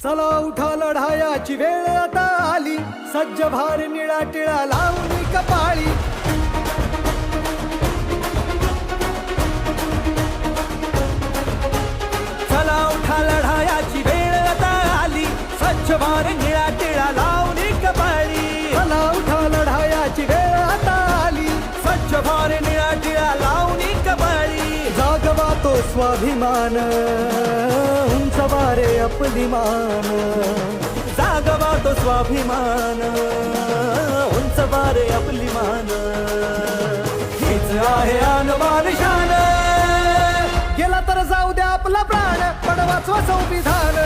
चला उठा लढायाची वेळ आता आली, सज्ज भार निळा टिळा लावून कपाळी. चला उठा लढायाची वेळ आता आली, सज्ज भार निळा टिळा लावून कपाळी. चला उठा लढायाची वेळ आता आली, सज्ज भार निळा टिळा लावून कपाळी. जागवा तो स्वाभिमान, उंच वारे आपली मान. जागवा तो स्वाभिमान, उंच वारे आपली मान. हीच आहे अनमान शान, गेला तर जाऊ द्या आपला प्राण, पण वाचवा संविधान.